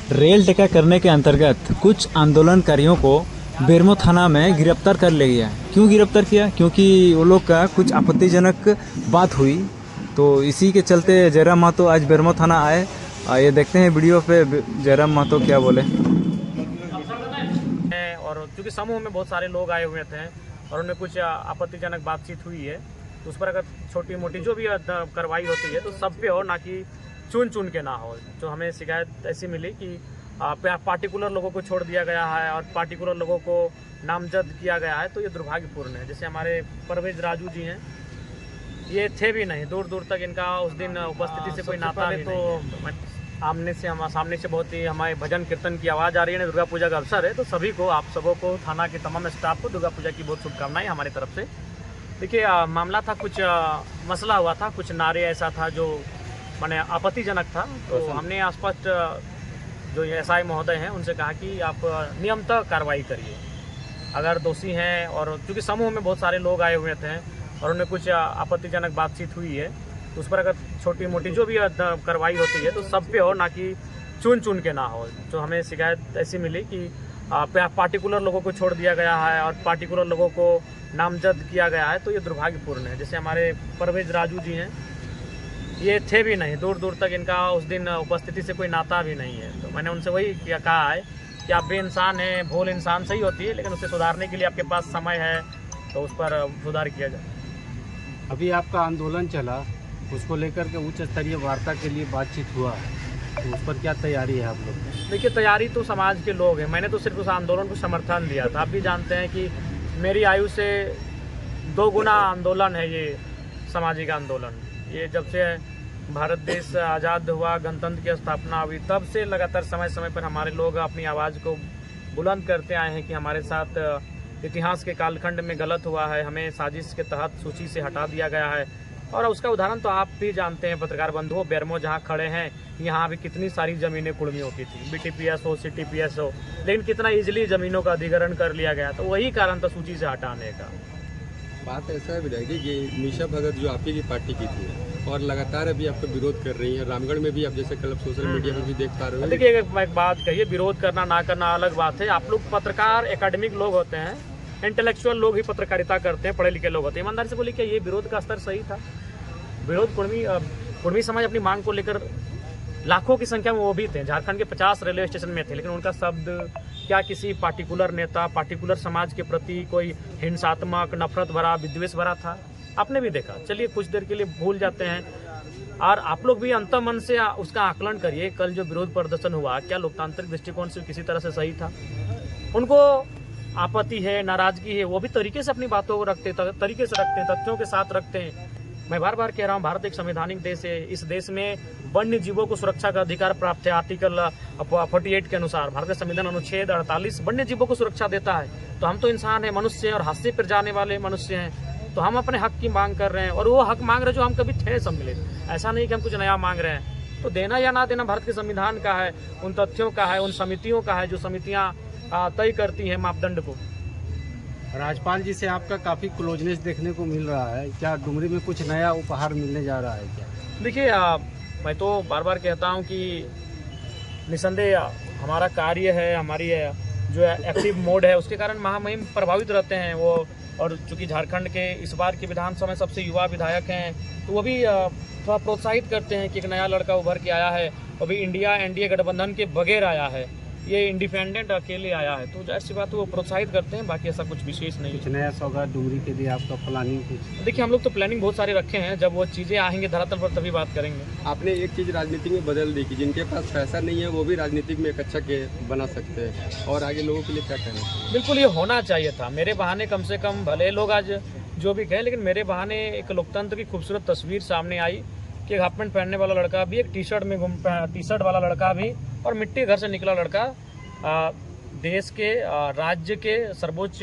Rail टेका करने के अंतर्गत कुछ आंदोलनकारियों को बेरमो थाना में गिरफ्तार कर लिया गया। क्यों गिरफ्तार किया? क्योंकि वो लोग का कुछ आपत्तिजनक बात हुई, तो इसी के चलते जयराम महतो आज बेरमो थाना आए। ये देखते हैं वीडियो पे जयराम महतो क्या बोले। और क्योंकि समूह में बहुत सारे लोग आए हुए थे और उनमें कुछ आपत्तिजनक बातचीत हुई है, तो उस पर अगर छोटी मोटी जो भी कार्रवाई होती है तो सब पे हो, ना कि चुन चुन के ना हो। जो हमें शिकायत ऐसी मिली कि पार्टिकुलर लोगों को छोड़ दिया गया है और पार्टिकुलर लोगों को नामजद किया गया है, तो ये दुर्भाग्यपूर्ण है। जैसे हमारे परवेज राजू जी हैं, ये थे भी नहीं, दूर दूर तक इनका उस दिन उपस्थिति से कोई नाता नहीं। तो सामने से बहुत ही हमारे भजन कीर्तन की आवाज़ आ रही है। दुर्गा पूजा का अवसर है, तो सभी को, आप सबों को, थाना के तमाम स्टाफ को दुर्गा पूजा की बहुत शुभकामनाएं हमारी तरफ से। देखिए, मामला था, कुछ मसला हुआ था, कुछ नारे ऐसा था जो माने आपत्तिजनक था। तो हमने आसपास जो एसआई महोदय हैं उनसे कहा कि आप नियमतः कार्रवाई करिए अगर दोषी हैं। और क्योंकि समूह में बहुत सारे लोग आए हुए थे और उनमें कुछ आपत्तिजनक बातचीत हुई है, तो उस पर अगर छोटी मोटी जो भी कार्रवाई होती है तो सब पे हो, ना कि चुन चुन के ना हो। जो हमें शिकायत ऐसी मिली कि पार्टिकुलर लोगों को छोड़ दिया गया है और पार्टिकुलर लोगों को नामजद किया गया है, तो ये दुर्भाग्यपूर्ण है। जैसे हमारे परवेज राजू जी हैं, ये थे भी नहीं, दूर दूर तक इनका उस दिन उपस्थिति से कोई नाता भी नहीं है। तो मैंने उनसे वही कहा है कि आप भी इंसान हैं, भूल इंसान सही होती है, लेकिन उसे सुधारने के लिए आपके पास समय है, तो उस पर सुधार किया जाए। अभी आपका आंदोलन चला, उसको लेकर के उच्च स्तरीय वार्ता के लिए बातचीत हुआ है, तो उस पर क्या तैयारी है आप लोग? देखिए, तैयारी तो समाज के लोग हैं। मैंने तो सिर्फ उस आंदोलन को समर्थन दिया था। आप भी जानते हैं कि मेरी आयु से 2 गुना आंदोलन है ये सामाजिक आंदोलन। ये जब से भारत देश आज़ाद हुआ, गणतंत्र की स्थापना हुई, तब से लगातार समय समय पर हमारे लोग अपनी आवाज़ को बुलंद करते आए हैं कि हमारे साथ इतिहास के कालखंड में गलत हुआ है, हमें साजिश के तहत सूची से हटा दिया गया है। और उसका उदाहरण तो आप भी जानते हैं, पत्रकार बंधुओं, बेरमो जहाँ खड़े हैं, यहाँ भी कितनी सारी ज़मीनें कुर्मियों की थी, बीटीपीएस हो, सीटीपीएस हो, लेकिन कितना ईजिली ज़मीनों का अधिग्रहण कर लिया गया। तो वही कारण था सूची से हटाने का। बात ऐसा है विधायक जी कि निशा भगत जो आपकी की पार्टी की थी और लगातार अभी आपका विरोध कर रही है, रामगढ़ में भी आप जैसे कल सोशल मीडिया पर भी देख पा रहे हो। देखिए, एक बात कहिए, विरोध करना ना करना अलग बात है। आप लोग पत्रकार एकेडमिक लोग होते हैं, इंटेलेक्चुअल लोग ही पत्रकारिता करते हैं, पढ़े लिखे लोग होते हैं। ईमानदारी से बोलिए, क्या ये विरोध का स्तर सही था? विरोध कुर्मी समाज अपनी मांग को लेकर लाखों की संख्या में वो भी थे, झारखंड के 50 रेलवे स्टेशन में थे, लेकिन उनका शब्द क्या किसी पार्टिकुलर नेता, पार्टिकुलर समाज के प्रति कोई हिंसात्मक, नफरत भरा, विद्वेष भरा था? आपने भी देखा। चलिए, कुछ देर के लिए भूल जाते हैं और आप लोग भी अंतर्मन से उसका आकलन करिए। कल जो विरोध प्रदर्शन हुआ, क्या लोकतांत्रिक दृष्टिकोण से किसी तरह से सही था? उनको आपत्ति है, नाराजगी है, वो भी तरीके से अपनी बातों को रखते हैं, तथ्यों के साथ रखते हैं। मैं बार बार कह रहा हूँ, भारत एक संवैधानिक देश है। इस देश में वन्य जीवों को सुरक्षा का अधिकार प्राप्त है। आर्टिकल 48 के अनुसार भारत का संविधान अनुच्छेद 48 वन्य जीवों को सुरक्षा देता है। तो हम तो इंसान है, मनुष्य हैं और हाथ से फिर जाने वाले मनुष्य हैं। तो हम अपने हक की मांग कर रहे हैं और वो हक मांग रहे जो हम कभी थे सम्मिलित। ऐसा नहीं कि हम कुछ नया मांग रहे हैं। तो देना या ना देना भारत के संविधान का है, उन तथ्यों का है, उन समितियों का है, जो समितियाँ तय करती हैं मापदंड को। राज्यपाल जी से आपका काफ़ी क्लोजनेस देखने को मिल रहा है, क्या डुमरी में कुछ नया उपहार मिलने जा रहा है क्या? देखिए, मैं तो बार बार कहता हूं कि निसंदेह हमारा कार्य है, हमारी जो एक्टिव मोड है, उसके कारण महामहिम प्रभावित रहते हैं वो। और चूँकि झारखंड के इस बार के विधानसभा में सबसे युवा विधायक हैं, तो वो भी थोड़ा प्रोत्साहित करते हैं कि एक नया लड़का उभर के आया है, अभी इंडिया एनडीए गठबंधन के बगैर आया है, ये इंडिपेंडेंट अकेले आया है, तो जाहिर सी बात है वो प्रोत्साहित करते हैं। बाकी ऐसा कुछ विशेष नहीं। कुछ नया सौगात डुमरी के लिए आपका प्लानिंग कुछ? देखिए, हम लोग तो प्लानिंग बहुत सारे रखे हैं, जब वो चीज़ें आएंगे धरातल पर तभी बात करेंगे। आपने एक चीज़ राजनीति में बदल दी कि जिनके पास पैसा नहीं है वो भी राजनीतिक में एक अच्छा के बना सकते हैं, और आगे लोगों के लिए क्या कहना? बिल्कुल, ये होना चाहिए था। मेरे बहाने कम से कम, भले लोग आज जो भी कहें, लेकिन मेरे बहाने एक लोकतंत्र की खूबसूरत तस्वीर सामने आई कि एक हाफ पैंट पहनने वाला लड़का भी, एक टी शर्ट वाला लड़का भी, और मिट्टी घर से निकला लड़का देश के, राज्य के सर्वोच्च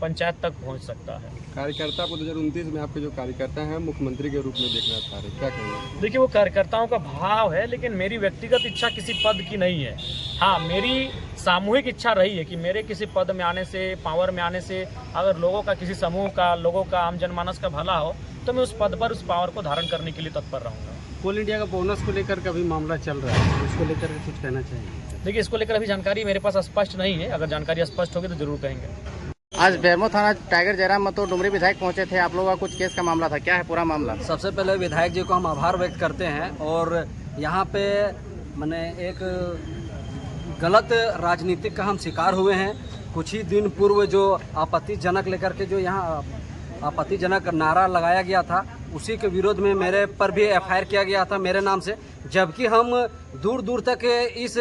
पंचायत तक पहुंच सकता है। कार्यकर्ता को 2029 में आपके जो कार्यकर्ता हैं मुख्यमंत्री के रूप में देखना चाह रहे, क्या कहेंगे? देखिए, वो कार्यकर्ताओं का भाव है, लेकिन मेरी व्यक्तिगत इच्छा किसी पद की नहीं है। हाँ, मेरी सामूहिक इच्छा रही है कि मेरे किसी पद में आने से, पावर में आने से, अगर लोगों का, किसी समूह का, लोगों का, आम जनमानस का भला हो, तो मैं उस पद पर, उस पावर को धारण करने के लिए तत्पर रहूँगा। कोल इंडिया का बोनस को लेकर का भी मामला चल रहा है, उसको लेकर के कुछ कहना चाहिए? देखिए, इसको लेकर अभी जानकारी मेरे पास स्पष्ट नहीं है। अगर जानकारी स्पष्ट होगी तो जरूर कहेंगे। आज बेरमो थाना टाइगर जयराम महतो डुमरी विधायक पहुंचे थे, आप लोगों का कुछ केस का मामला था, क्या है पूरा मामला? सबसे पहले विधायक जी को हम आभार व्यक्त करते हैं और यहाँ पे मैंने एक गलत राजनीतिक का हम शिकार हुए हैं। कुछ ही दिन पूर्व जो आपत्तिजनक लेकर के जो यहाँ आपत्तिजनक नारा लगाया गया था, उसी के विरोध में मेरे पर भी एफआईआर किया गया था मेरे नाम से, जबकि हम दूर दूर तक इस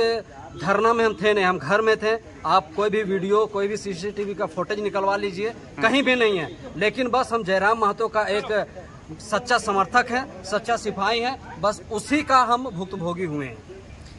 धरना में हम थे नहीं, हम घर में थे। आप कोई भी वीडियो, कोई भी सीसीटीवी का फुटेज निकलवा लीजिए, कहीं भी नहीं है। लेकिन बस हम जयराम महतो का एक सच्चा समर्थक है, सच्चा सिपाही है, बस उसी का हम भुक्तभोगी हुए हैं।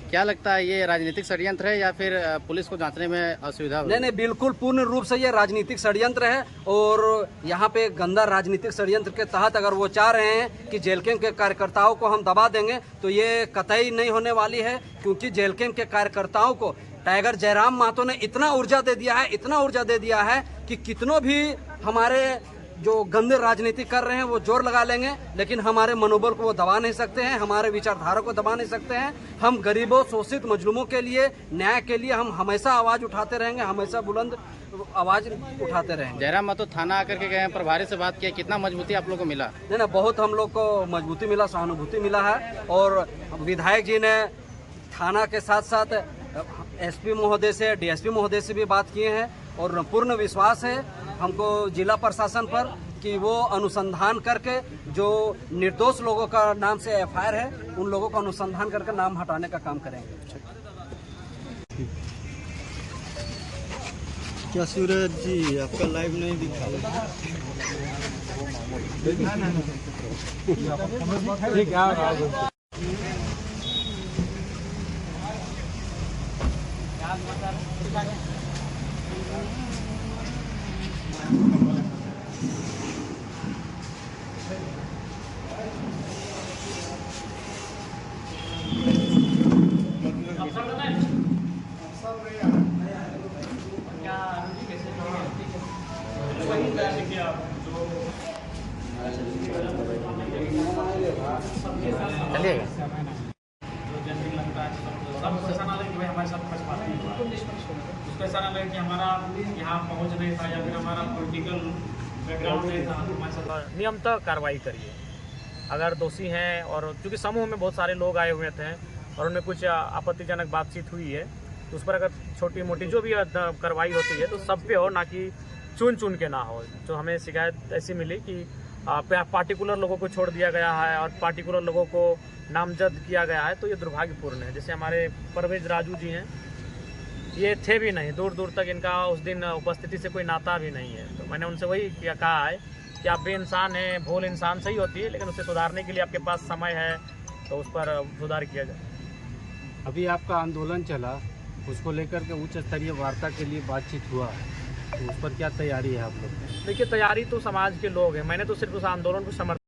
क्या लगता है ये राजनीतिक षड्यंत्र है या फिर पुलिस को जांचने में असुविधा? नहीं, बिल्कुल पूर्ण रूप से ये राजनीतिक षड्यंत्र है और यहाँ पे गंदा राजनीतिक षड्यंत्र के तहत अगर वो चाह रहे हैं कि जेल कैंप के कार्यकर्ताओं को हम दबा देंगे तो ये कतई नहीं होने वाली है, क्योंकि जेल कैंप के कार्यकर्ताओं को टाइगर जयराम महतो ने इतना ऊर्जा दे दिया है, इतना ऊर्जा दे दिया है कि कितनों भी हमारे जो गंदे राजनीति कर रहे हैं वो जोर लगा लेंगे, लेकिन हमारे मनोबल को वो दबा नहीं सकते हैं, हमारे विचारधारा को दबा नहीं सकते हैं। हम गरीबों, शोषित, मजलूमों के लिए, न्याय के लिए हम हमेशा आवाज उठाते रहेंगे, हमेशा बुलंद आवाज उठाते रहेंगे। जयराम महतो थाना आकर के गए, प्रभारी से बात किया, कितना मजबूती आप लोग को मिला? नहीं, बहुत हम लोग को मजबूती मिला, सहानुभूति मिला है। और विधायक जी ने थाना के साथ साथ एसपी महोदय से, डीएसपी महोदय से भी बात किए हैं और पूर्ण विश्वास है हमको जिला प्रशासन पर कि वो अनुसंधान करके जो निर्दोष लोगों का नाम से एफआईआर है, उन लोगों का अनुसंधान करके नाम हटाने का काम करेंगे। क्या सूरज जी आपका लाइव नहीं दिखा? ठीक है। चलिएगा। उसको ऐसा ना लगे कि भाई हमारे साथ पक्षपाती हुआ, उसको ऐसा ना लगे कि हमारा यहाँ पहुँच नहीं था या फिर हमारा पॉलिटिकल बैकग्राउंड नहीं था, हमारे साथ नियमतः कार्रवाई करिए अगर दोषी हैं। और चूँकि समूह में बहुत सारे लोग आए हुए थे और उनमें कुछ आपत्तिजनक बातचीत हुई है, तो उस पर अगर छोटी मोटी जो भी कार्रवाई होती है तो सब पे हो, ना कि चुन चुन के ना हो। जो हमें शिकायत ऐसी मिली कि पार्टिकुलर लोगों को छोड़ दिया गया है और पार्टिकुलर लोगों को नामजद किया गया है, तो ये दुर्भाग्यपूर्ण है। जैसे हमारे परवेज राजू जी हैं, ये थे भी नहीं, दूर दूर तक इनका उस दिन उपस्थिति से कोई नाता भी नहीं है। तो मैंने उनसे वही कहा है कि आप बेइंसान हैं, भूल इंसान सही होती है, लेकिन उसे सुधारने के लिए आपके पास समय है, तो उस पर सुधार किया जाए। अभी आपका आंदोलन चला, उसको लेकर के उच्च स्तरीय वार्ता के लिए बातचीत हुआ है, तो उस पर क्या तैयारी है आप लोग? देखिए, तैयारी तो समाज के लोग हैं, मैंने तो सिर्फ उस आंदोलन को समर्थन